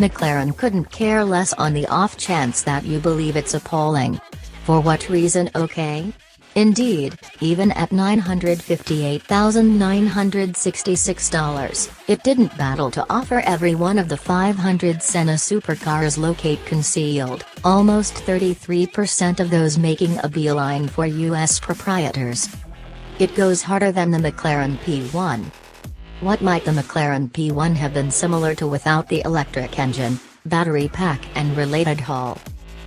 McLaren couldn't care less on the off chance that you believe it's appalling. For what reason? Okay? Indeed, even at $958,966, it didn't battle to offer every one of the 500 Senna supercars locate concealed, almost 33% of those making a beeline for US proprietors. It goes harder than the McLaren P1. What might the McLaren P1 have been similar to without the electric engine, battery pack and related haul?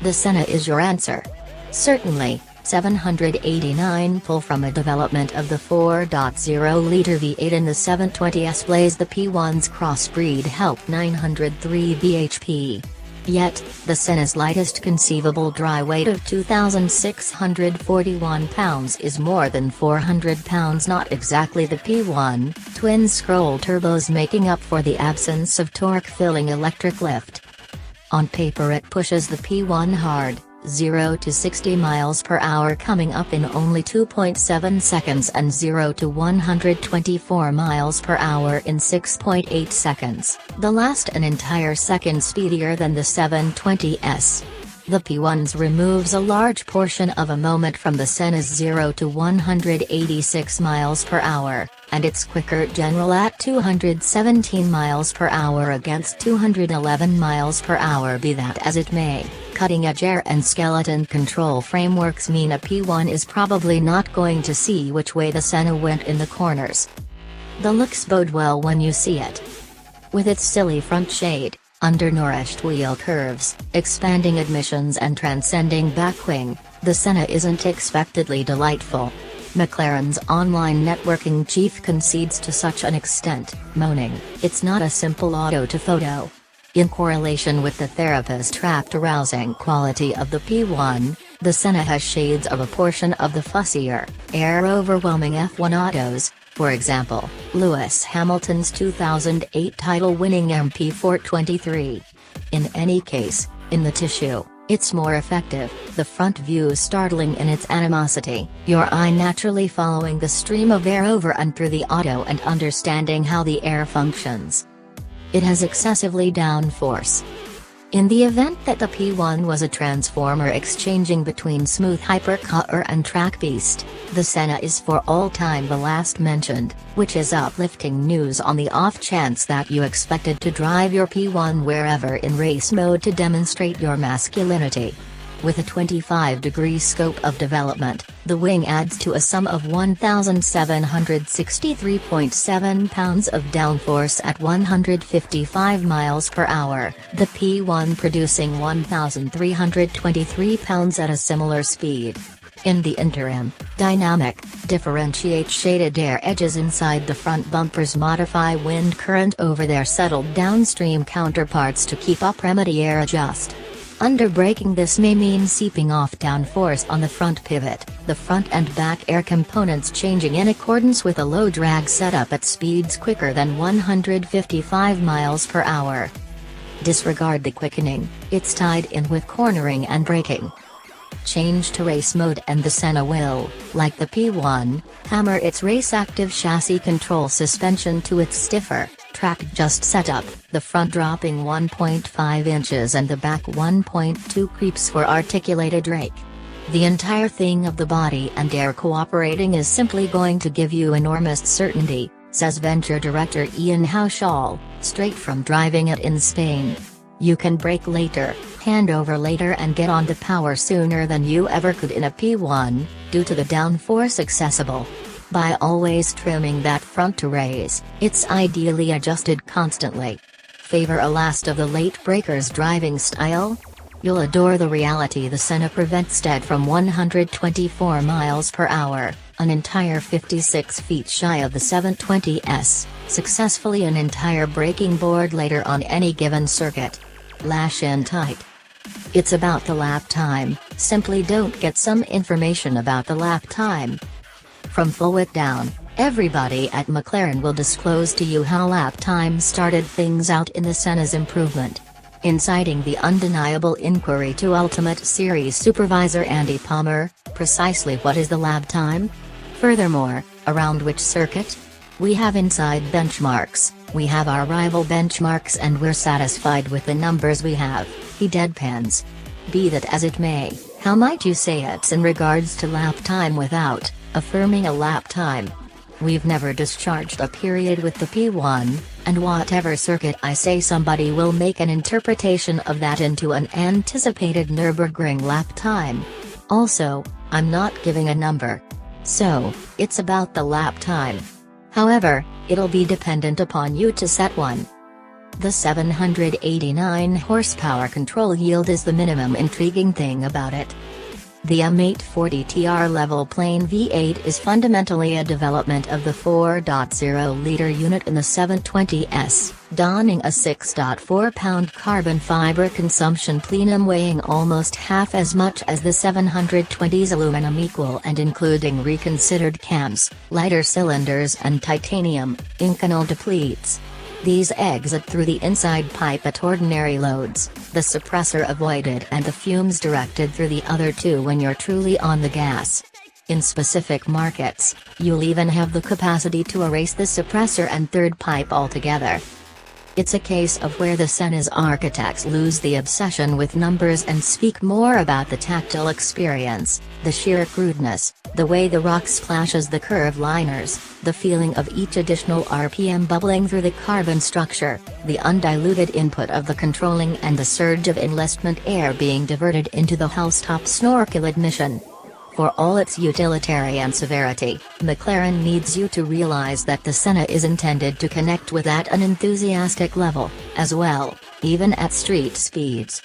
The Senna is your answer. Certainly. 789 pull from a development of the 4.0-liter V8 in the 720S blaze. The P1's crossbreed helped 903 bhp. Yet, the Senna's lightest conceivable dry weight of 2,641 pounds is more than 400 pounds. Not exactly the P1, twin-scroll turbos making up for the absence of torque-filling electric lift. On paper it pushes the P1 hard. 0 to 60 miles per hour coming up in only 2.7 seconds and 0 to 124 miles per hour in 6.8 seconds, the last an entire second speedier than the 720S. The P1's removes a large portion of a moment from the Senna's 0 to 186 miles per hour, and it's quicker general at 217 miles per hour against 211 miles per hour. Be that as it may, cutting-edge air and skeleton control frameworks mean a P1 is probably not going to see which way the Senna went in the corners. The looks bode well when you see it. With its silly front shade, undernourished wheel curves, expanding admissions and transcending backwing, the Senna isn't expectedly delightful. McLaren's online networking chief concedes to such an extent, moaning, "It's not a simple auto-to-photo." In correlation with the therapist-trapped arousing quality of the P1, the Senna has shades of a portion of the fussier, air-overwhelming F1 autos, for example, Lewis Hamilton's 2008 title-winning MP423. In any case, in the tissue, it's more effective, the front view startling in its animosity, your eye naturally following the stream of air over and through the auto and understanding how the air functions. It has excessively downforce. In the event that the P1 was a transformer exchanging between smooth hypercar and track beast, the Senna is for all time the last mentioned, which is uplifting news on the off chance that you expected to drive your P1 wherever in race mode to demonstrate your masculinity. With a 25-degree scope of development, the wing adds to a sum of 1,763.7 pounds of downforce at 155 miles per hour, the P1 producing 1,323 pounds at a similar speed. In the interim, dynamic, differentiate shaded air edges inside the front bumpers modify wind current over their settled downstream counterparts to keep up remedy air adjust. Under braking this may mean seeping off downforce on the front pivot, the front and back air components changing in accordance with a low drag setup at speeds quicker than 155 miles per hour. Disregard the quickening, it's tied in with cornering and braking. Change to race mode and the Senna will, like the P1, hammer its race-active chassis control suspension to its stiffer, track-just setup, the front dropping 1.5 inches and the back 1.2 creeps for articulated rake. The entire thing of the body and air cooperating is simply going to give you enormous certainty, says venture director Ian Hauschall, straight from driving it in Spain. You can brake later, hand over later and get on the power sooner than you ever could in a P1, due to the downforce accessible. By always trimming that front to raise, it's ideally adjusted constantly. Favor a last of the late breakers driving style? You'll adore the reality the Senna prevents dead from 124 miles per hour, an entire 56 feet shy of the 720S, successfully an entire braking board later on any given circuit. Lash in tight. It's about the lap time, simply don't get some information about the lap time. From full width down, everybody at McLaren will disclose to you how lap time started things out in the Senna's improvement. Inciting the undeniable inquiry to Ultimate Series supervisor Andy Palmer, precisely what is the lap time? Furthermore, around which circuit? We have inside benchmarks, We have our rival benchmarks and we're satisfied with the numbers we have, he deadpans. Be that as it may, how might you say it's in regards to lap time without affirming a lap time? We've never discharged a period with the P1, and whatever circuit I say, somebody will make an interpretation of that into an anticipated Nürburgring lap time. Also, I'm not giving a number. So, it's about the lap time. However, it'll be dependent upon you to set one. The 789 horsepower control yield is the minimum intriguing thing about it. The M840TR level plane V8 is fundamentally a development of the 4.0-liter unit in the 720S, donning a 6.4-pound carbon fiber consumption plenum weighing almost half as much as the 720's aluminum equal and including reconsidered cams, lighter cylinders and titanium, Inconel depletes. These exit through the inside pipe at ordinary loads, the suppressor avoided and the fumes directed through the other two when you're truly on the gas. In specific markets, you'll even have the capacity to erase the suppressor and third pipe altogether. It's a case of where the Senna's architects lose the obsession with numbers and speak more about the tactile experience, the sheer crudeness, the way the rock splashes the curve liners, the feeling of each additional RPM bubbling through the carbon structure, the undiluted input of the controlling and the surge of enlistment air being diverted into the housetop snorkel admission. For all its utilitarian severity, McLaren needs you to realize that the Senna is intended to connect with at an enthusiastic level, as well, even at street speeds.